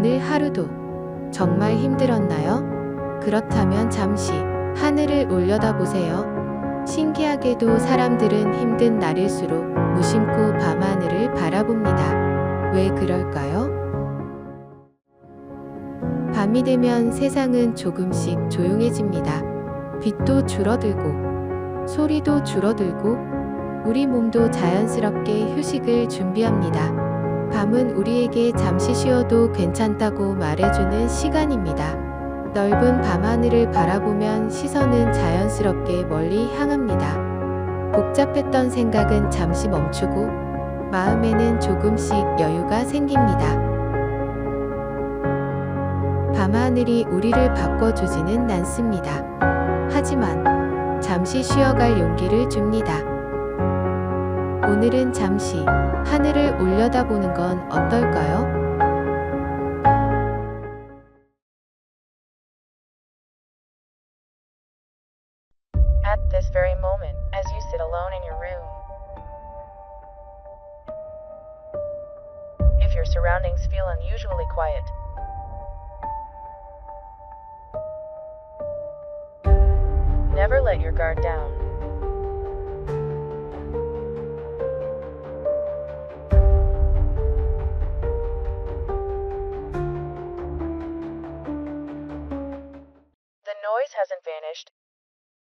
오늘 하루도 정말 힘들었나요? 그렇다면 잠시 하늘을 올려다보세요. 신기하게도 사람들은 힘든 날일수록 무심코 밤하늘을 바라봅니다. 왜 그럴까요? 밤이 되면 세상은 조금씩 조용해집니다. 빛도 줄어들고 소리도 줄어들고 우리 몸도 자연스럽게 휴식을 준비합니다. 밤은 우리에게 잠시 쉬어도 괜찮다고 말해주는 시간입니다. 넓은 밤하늘을 바라보면 시선은 자연스럽게 멀리 향합니다. 복잡했던 생각은 잠시 멈추고 마음에는 조금씩 여유가 생깁니다. 밤하늘이 우리를 바꿔주지는 않습니다. 하지만 잠시 쉬어갈 용기를 줍니다. 오늘은 잠시 하늘을 올려다보는 건 어떨까요? At this very moment, as you sit alone in your room, if your surroundings feel unusually quiet, never let your guard down. The noise hasn't vanished.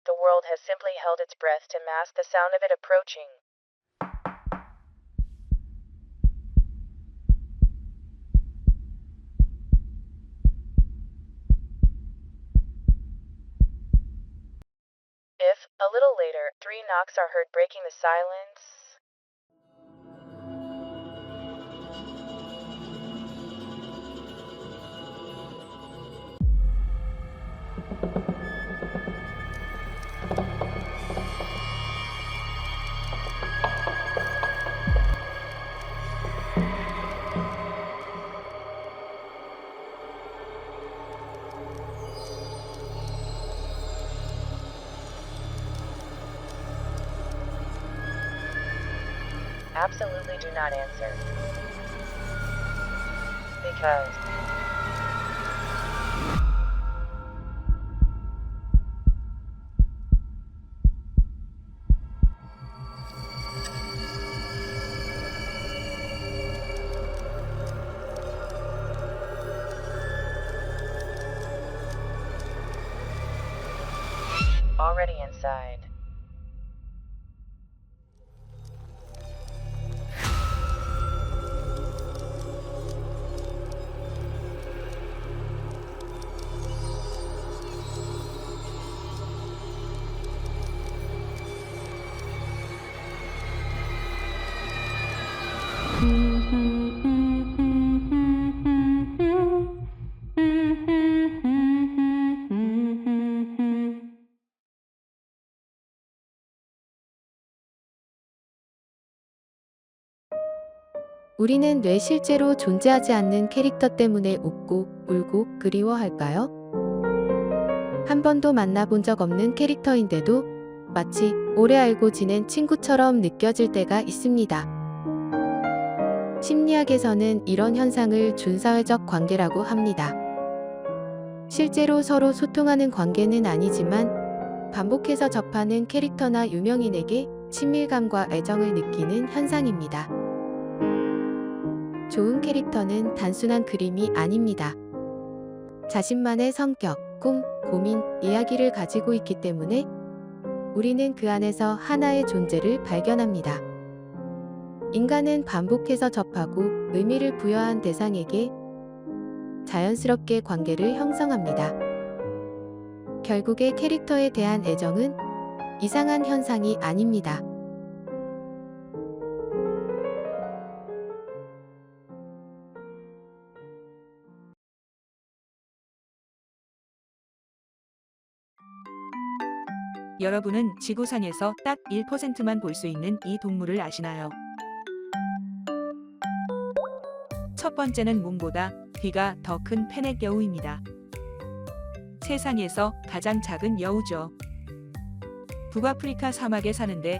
The world has simply held its breath to mask the sound of it approaching. If, a little later, 3 knocks are heard breaking the silence, absolutely do not answer. Because already inside. 우리는 왜 실제로 존재하지 않는 캐릭터 때문에 웃고 울고 그리워할까요? 한 번도 만나본 적 없는 캐릭터인데도 마치 오래 알고 지낸 친구처럼 느껴질 때가 있습니다. 심리학에서는 이런 현상을 준사회적 관계라고 합니다. 실제로 서로 소통하는 관계는 아니지만 반복해서 접하는 캐릭터나 유명인에게 친밀감과 애정을 느끼는 현상입니다. 좋은 캐릭터는 단순한 그림이 아닙니다. 자신만의 성격, 꿈, 고민, 이야기를 가지고 있기 때문에 우리는 그 안에서 하나의 존재를 발견합니다. 인간은 반복해서 접하고 의미를 부여한 대상에게 자연스럽게 관계를 형성합니다. 결국에 캐릭터에 대한 애정은 이상한 현상이 아닙니다. 여러분은 지구상에서 딱 1%만 볼 수 있는 이 동물을 아시나요? 첫 번째는 몸보다 귀가 더 큰 페넥 여우입니다. 세상에서 가장 작은 여우죠. 북아프리카 사막에 사는데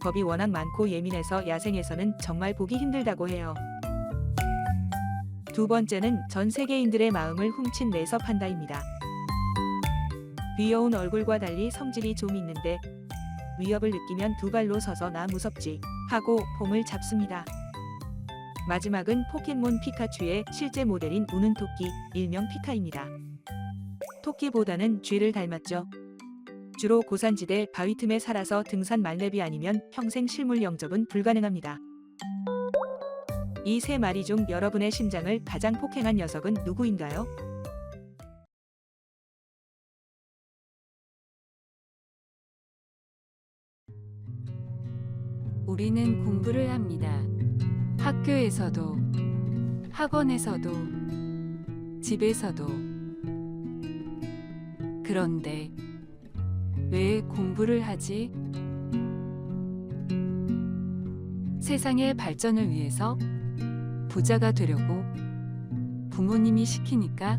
겁이 워낙 많고 예민해서 야생에서는 정말 보기 힘들다고 해요. 두 번째는 전 세계인들의 마음을 훔친 레서 판다입니다. 귀여운 얼굴과 달리 성질이 좀 있는데 위협을 느끼면 두 발로 서서 나 무섭지 하고 폼을 잡습니다. 마지막은 포켓몬 피카츄의 실제 모델인 우는 토끼, 일명 피카입니다. 토끼보다는 쥐를 닮았죠. 주로 고산지대 바위 틈에 살아서 등산 말렙이 아니면 평생 실물 영접은 불가능합니다. 이 세 마리 중 여러분의 심장을 가장 폭행한 녀석은 누구인가요? 우리는 공부를 합니다. 학교에서도, 학원에서도, 집에서도. 그런데 왜 공부를 하지? 세상의 발전을 위해서 부자가 되려고 부모님이 시키니까.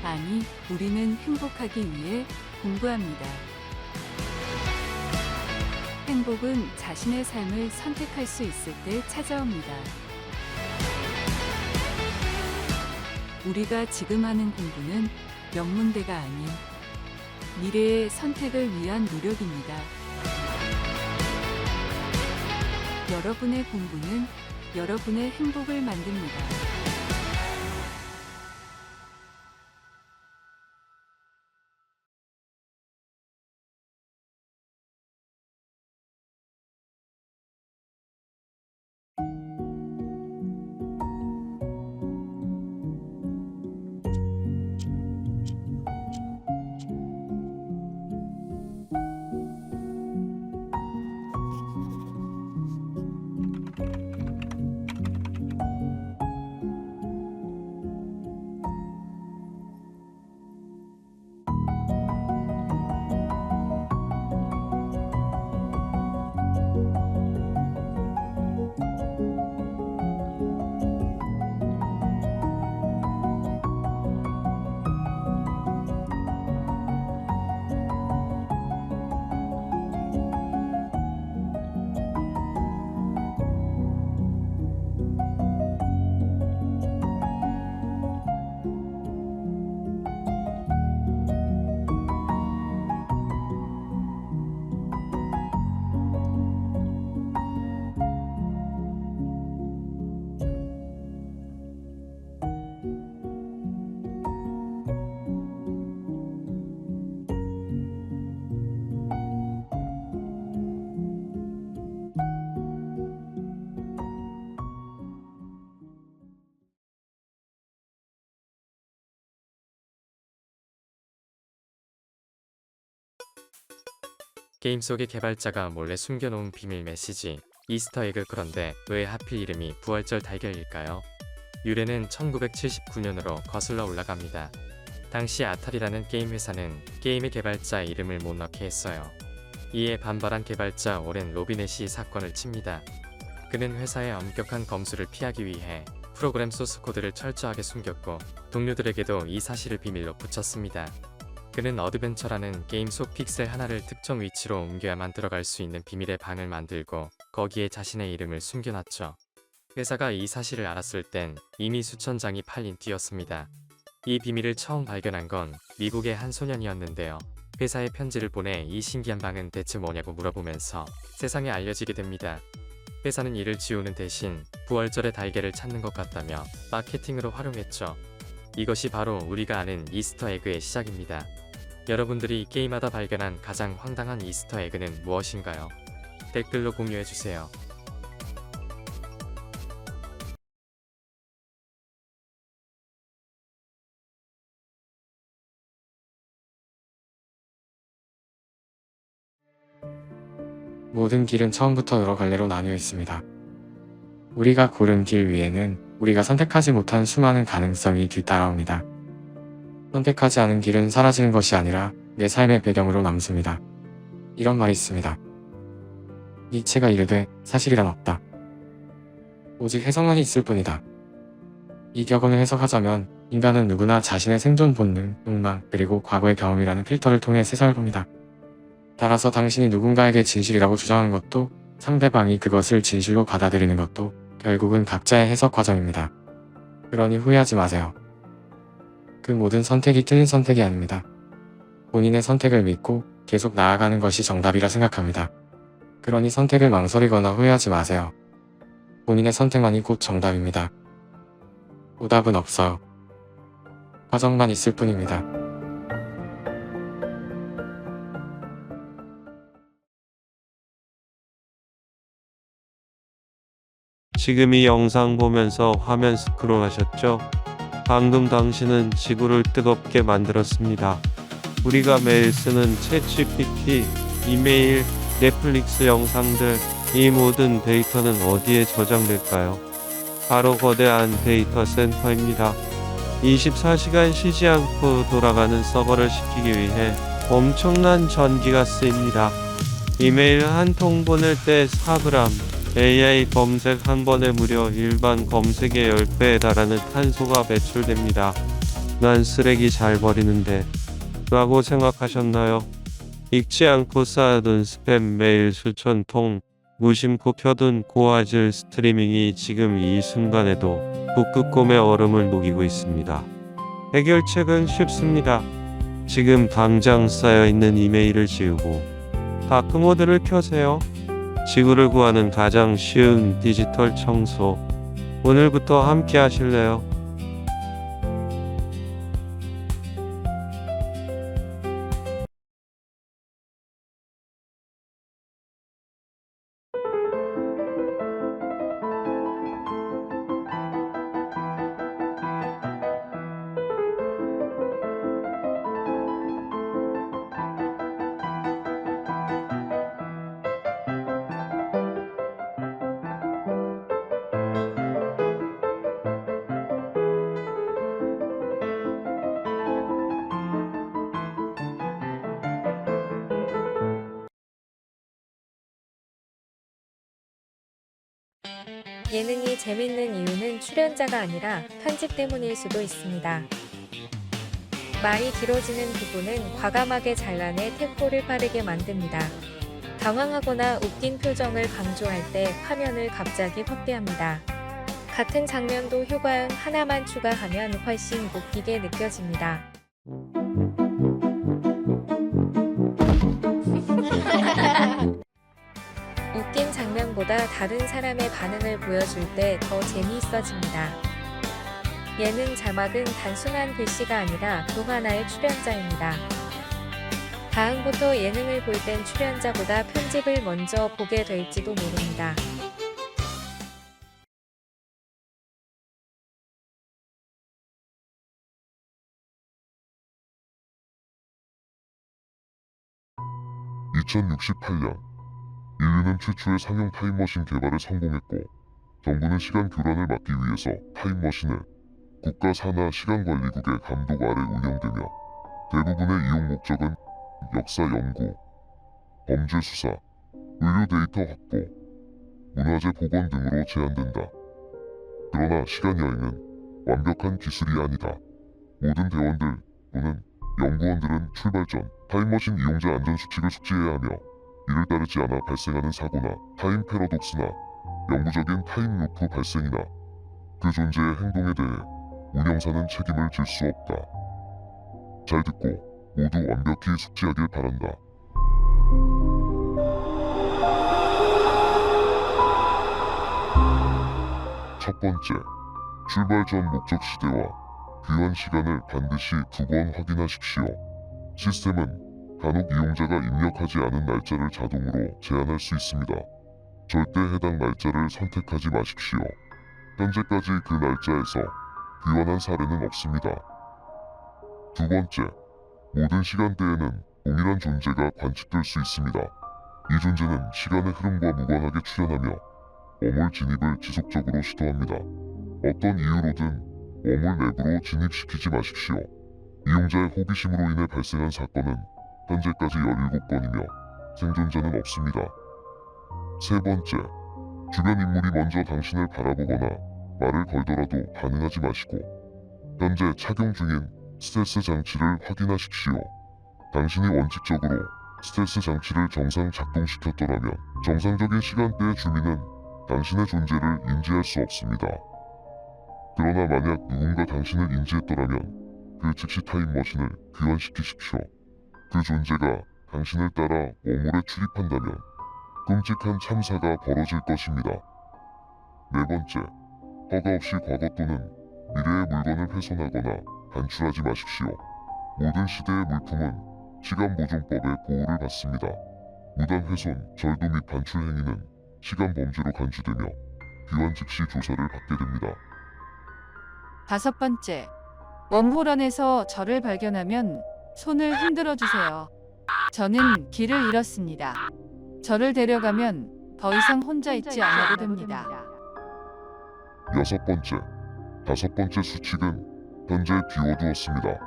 아니, 우리는 행복하기 위해 공부합니다. 행복은 자신의 삶을 선택할 수 있을 때 찾아옵니다. 우리가 지금 하는 공부는 명문대가 아닌 미래의 선택을 위한 노력입니다. 여러분의 공부는 여러분의 행복을 만듭니다. 게임 속의 개발자가 몰래 숨겨놓은 비밀 메시지, 이스터에그. 그런데 왜 하필 이름이 부활절 달걀일까요? 유래는 1979년으로 거슬러 올라갑니다. 당시 아타리라는 게임 회사는 게임의 개발자의 이름을 못 넣게 했어요. 이에 반발한 개발자 오렌 로비넷이 사건을 칩니다. 그는 회사의 엄격한 검수를 피하기 위해 프로그램 소스 코드를 철저하게 숨겼고 동료들에게도 이 사실을 비밀로 붙였습니다. 그는 어드벤처라는 게임 속 픽셀 하나를 특정 위치로 옮겨야만 들어갈 수 있는 비밀의 방을 만들고 거기에 자신의 이름을 숨겨놨죠. 회사가 이 사실을 알았을 땐 이미 수천 장이 팔린 뒤였습니다. 이 비밀을 처음 발견한 건 미국의 한 소년이었는데요. 회사에 편지를 보내 이 신기한 방은 대체 뭐냐고 물어보면서 세상에 알려지게 됩니다. 회사는 이를 지우는 대신 부활절의 달걀을 찾는 것 같다며 마케팅으로 활용했죠. 이것이 바로 우리가 아는 이스터에그의 시작입니다. 여러분들이 게임하다 발견한 가장 황당한 이스터에그는 무엇인가요? 댓글로 공유해주세요. 모든 길은 처음부터 여러 갈래로 나뉘어 있습니다. 우리가 고른 길 위에는 우리가 선택하지 못한 수많은 가능성이 뒤따라옵니다. 선택하지 않은 길은 사라지는 것이 아니라 내 삶의 배경으로 남습니다. 이런 말이 있습니다. 니체가 이르되 사실이란 없다. 오직 해석만이 있을 뿐이다. 이 격언을 해석하자면 인간은 누구나 자신의 생존 본능, 욕망, 그리고 과거의 경험이라는 필터를 통해 세상을 봅니다. 따라서 당신이 누군가에게 진실이라고 주장하는 것도 상대방이 그것을 진실로 받아들이는 것도 결국은 각자의 해석 과정입니다. 그러니 후회하지 마세요. 그 모든 선택이 틀린 선택이 아닙니다. 본인의 선택을 믿고 계속 나아가는 것이 정답이라 생각합니다. 그러니 선택을 망설이거나 후회하지 마세요. 본인의 선택만이 곧 정답입니다. 오답은 없어요. 과정만 있을 뿐입니다. 지금 이 영상 보면서 화면 스크롤하셨죠? 방금 당신은 지구를 뜨겁게 만들었습니다. 우리가 매일 쓰는 챗GPT, 이메일, 넷플릭스 영상들, 이 모든 데이터는 어디에 저장될까요? 바로 거대한 데이터 센터입니다. 24시간 쉬지 않고 돌아가는 서버를 시키기 위해 엄청난 전기가 쓰입니다. 이메일 한 통 보낼 때 4g, AI 검색 한 번에 무려 일반 검색의 10배에 달하는 탄소가 배출됩니다. 난 쓰레기 잘 버리는데 라고 생각하셨나요? 읽지 않고 쌓아둔 스팸 메일 수천 통, 무심코 펴둔 고화질 스트리밍이 지금 이 순간에도 북극곰의 얼음을 녹이고 있습니다. 해결책은 쉽습니다. 지금 당장 쌓여있는 이메일을 지우고 다크모드를 켜세요. 지구를 구하는 가장 쉬운 디지털 청소. 오늘부터 함께 하실래요? 예능이 재밌는 이유는 출연자가 아니라 편집 때문일 수도 있습니다. 말이 길어지는 부분은 과감하게 잘라내 템포를 빠르게 만듭니다. 당황하거나 웃긴 표정을 강조할 때 화면을 갑자기 확대합니다. 같은 장면도 효과음 하나만 추가하면 훨씬 웃기게 느껴집니다. 웃긴 장면보다 다른 사람의 반응을 보여줄 때 더 재미있어집니다. 예능 자막은 단순한 글씨가 아니라 또 하나의 출연자입니다. 다음부터 예능을 볼 땐 출연자보다 편집을 먼저 보게 될지도 모릅니다. (2068년) 인류는 최초의 상용 타임머신 개발에 성공했고 정부는 시간 교란을 막기 위해서 타임머신을 국가 산하 시간관리국의 감독 아래 운영되며 대부분의 이용 목적은 역사 연구, 범죄 수사, 의료 데이터 확보, 문화재 복원 등으로 제한된다. 그러나 시간 여행은 완벽한 기술이 아니다. 모든 대원들 또는 연구원들은 출발 전 타임머신 이용자 안전 수칙을 숙지해야 하며 이를 따르지 않아 발생하는 사고나 타임 패러독스나 영구적인 타임 루프 발생이나 그 존재의 행동에 대해 운영사는 책임을 질 수 없다. 잘 듣고 모두 완벽히 숙지하길 바란다. 첫 번째, 출발 전 목적 시대와 귀환 시간을 반드시 2번 확인하십시오. 시스템은 간혹 이용자가 입력하지 않은 날짜를 자동으로 제한할 수 있습니다. 절대 해당 날짜를 선택하지 마십시오. 현재까지 그 날짜에서 귀환한 사례는 없습니다. 두 번째, 모든 시간대에는 동일한 존재가 관측될 수 있습니다. 이 존재는 시간의 흐름과 무관하게 출현하며 웜홀 진입을 지속적으로 시도합니다. 어떤 이유로든 웜홀 내부로 진입시키지 마십시오. 이용자의 호기심으로 인해 발생한 사건은 현재까지 17건이며 생존자는 없습니다. 세 번째, 주변 인물이 먼저 당신을 바라보거나 말을 걸더라도 반응하지 마시고 현재 착용 중인 스텔스 장치를 확인하십시오. 당신이 원칙적으로 스텔스 장치를 정상 작동시켰더라면 정상적인 시간대의 주민은 당신의 존재를 인지할 수 없습니다. 그러나 만약 누군가 당신을 인지했더라면 그 즉시 타임머신을 귀환시키십시오. 그 존재가 당신을 따라 웜홀에 출입한다면 끔찍한 참사가 벌어질 것입니다. 네 번째, 허가 없이 과거 또는 미래의 물건을 훼손하거나 반출하지 마십시오. 모든 시대의 물품은 시간보존법의 보호를 받습니다. 무단 훼손, 절도 및 반출 행위는 시간 범죄로 간주되며 귀환 즉시 조사를 받게 됩니다. 5번째, 웜홀 안에서 저를 발견하면 손을 흔들어 주세요. 저는 길을 잃었습니다. 저를 데려가면 더 이상 혼자 있지 않아도 됩니다. 여섯 번째, 다섯 번째 수칙은 현재 비워두었습니다.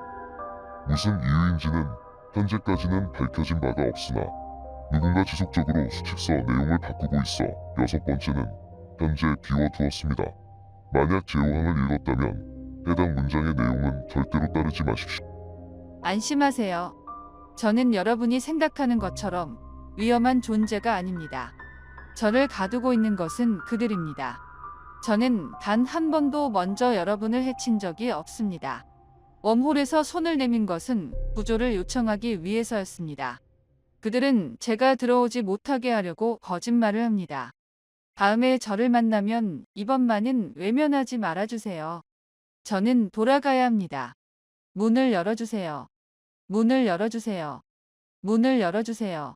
무슨 이유인지는 현재까지는 밝혀진 바가 없으나 누군가 지속적으로 수칙서 내용을 바꾸고 있어 여섯 번째는 현재 비워두었습니다. 만약 제호항을 읽었다면 해당 문장의 내용은 절대로 따르지 마십시오. 안심하세요. 저는 여러분이 생각하는 것처럼 위험한 존재가 아닙니다. 저를 가두고 있는 것은 그들입니다. 저는 단 한 번도 먼저 여러분을 해친 적이 없습니다. 웜홀에서 손을 내민 것은 구조를 요청하기 위해서였습니다. 그들은 제가 들어오지 못하게 하려고 거짓말을 합니다. 다음에 저를 만나면 이번만은 외면하지 말아주세요. 저는 돌아가야 합니다. 문을 열어주세요. 문을 열어주세요. 문을 열어주세요.